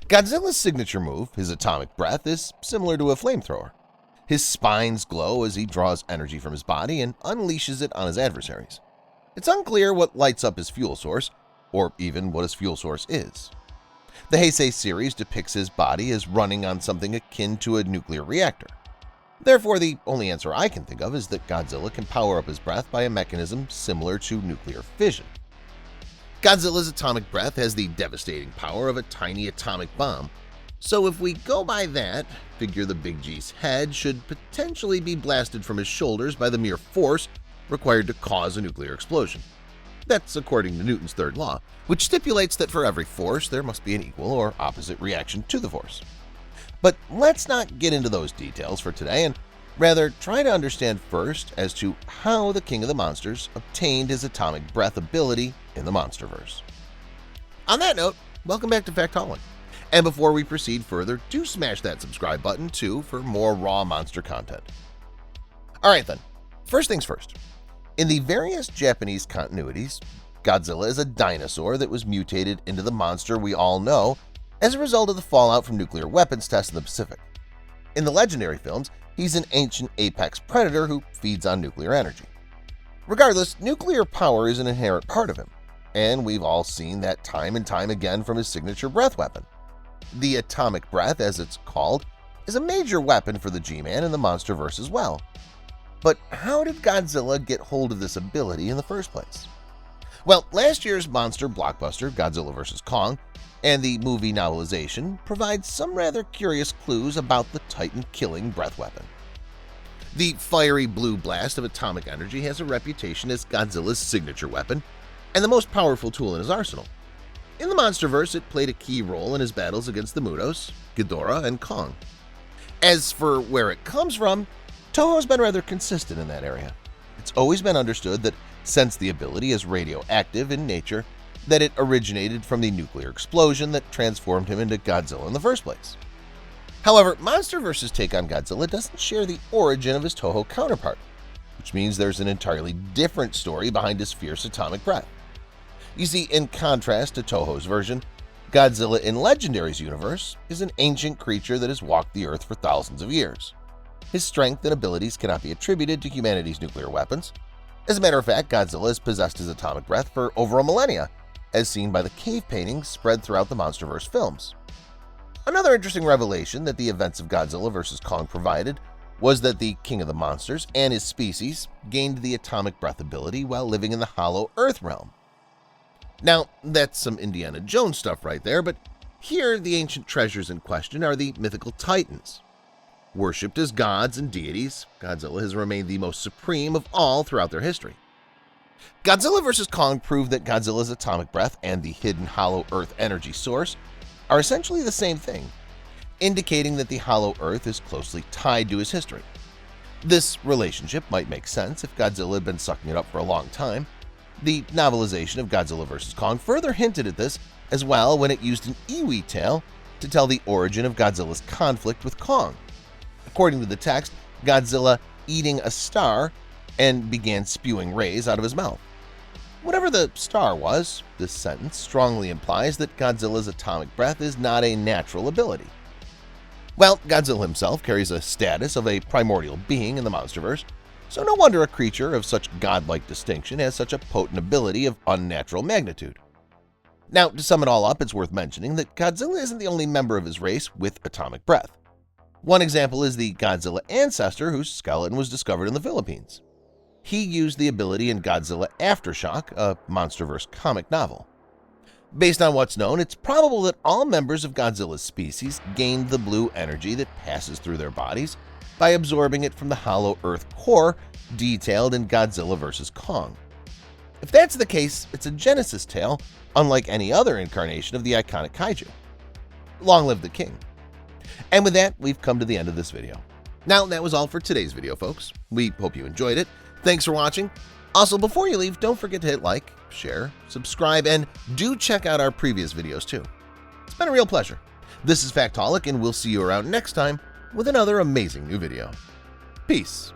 Godzilla's signature move, his atomic breath, is similar to a flamethrower. His spines glow as he draws energy from his body and unleashes it on his adversaries. It's unclear what lights up his fuel source, or even what his fuel source is. The Heisei series depicts his body as running on something akin to a nuclear reactor. Therefore, the only answer I can think of is that Godzilla can power up his breath by a mechanism similar to nuclear fission. Godzilla's atomic breath has the devastating power of a tiny atomic bomb, so if we go by that, figure the Big G's head should potentially be blasted from his shoulders by the mere force required to cause a nuclear explosion. That's according to Newton's third law, which stipulates that for every force there must be an equal or opposite reaction to the force. But let's not get into those details for today and rather try to understand first as to how the King of the Monsters obtained his atomic breath ability in the Monsterverse. On that note, welcome back to Factaholic. And before we proceed further, do smash that subscribe button too for more raw monster content. Alright then, first things first. In the various Japanese continuities, Godzilla is a dinosaur that was mutated into the monster we all know as a result of the fallout from nuclear weapons tests in the Pacific. In the legendary films, he's an ancient apex predator who feeds on nuclear energy. Regardless, nuclear power is an inherent part of him, and we've all seen that time and time again from his signature breath weapon. The atomic breath, as it's called, is a major weapon for the G-Man in the Monsterverse as well. But how did Godzilla get hold of this ability in the first place? Well, last year's monster blockbuster, Godzilla vs. Kong, and the movie novelization provide some rather curious clues about the Titan-killing breath weapon. The fiery blue blast of atomic energy has a reputation as Godzilla's signature weapon and the most powerful tool in his arsenal. In the Monsterverse, it played a key role in his battles against the Mutos, Ghidorah, and Kong. As for where it comes from, Toho's been rather consistent in that area. It's always been understood that since the ability is radioactive in nature, that it originated from the nuclear explosion that transformed him into Godzilla in the first place. However, Monsterverse's take on Godzilla doesn't share the origin of his Toho counterpart, which means there's an entirely different story behind his fierce atomic breath. You see, in contrast to Toho's version, Godzilla in Legendary's universe is an ancient creature that has walked the Earth for thousands of years. His strength and abilities cannot be attributed to humanity's nuclear weapons. As a matter of fact, Godzilla has possessed his atomic breath for over a millennia, as seen by the cave paintings spread throughout the Monsterverse films. Another interesting revelation that the events of Godzilla vs. Kong provided was that the King of the Monsters and his species gained the atomic breath ability while living in the Hollow Earth realm. Now, that's some Indiana Jones stuff right there, but here the ancient treasures in question are the mythical Titans. Worshipped as gods and deities, Godzilla has remained the most supreme of all throughout their history. Godzilla vs. Kong proved that Godzilla's atomic breath and the hidden Hollow Earth energy source are essentially the same thing, indicating that the Hollow Earth is closely tied to his history. This relationship might make sense if Godzilla had been sucking it up for a long time. The novelization of Godzilla vs. Kong further hinted at this as well when it used an iwi tale to tell the origin of Godzilla's conflict with Kong. According to the text, Godzilla eating a star and began spewing rays out of his mouth. Whatever the star was, this sentence strongly implies that Godzilla's atomic breath is not a natural ability. Well, Godzilla himself carries a status of a primordial being in the Monsterverse, so no wonder a creature of such godlike distinction has such a potent ability of unnatural magnitude. Now, to sum it all up, it's worth mentioning that Godzilla isn't the only member of his race with atomic breath. One example is the Godzilla ancestor whose skeleton was discovered in the Philippines. He used the ability in Godzilla Aftershock, a Monsterverse comic novel. Based on what's known, it's probable that all members of Godzilla's species gained the blue energy that passes through their bodies by absorbing it from the Hollow Earth core detailed in Godzilla vs. Kong. If that's the case, it's a Genesis tale, unlike any other incarnation of the iconic kaiju. Long live the king. And with that, we've come to the end of this video. Now, that was all for today's video, folks. We hope you enjoyed it. Thanks for watching. Also, before you leave, don't forget to hit like, share, subscribe, and do check out our previous videos too. It's been a real pleasure. This is Factaholic, and we'll see you around next time with another amazing new video. Peace.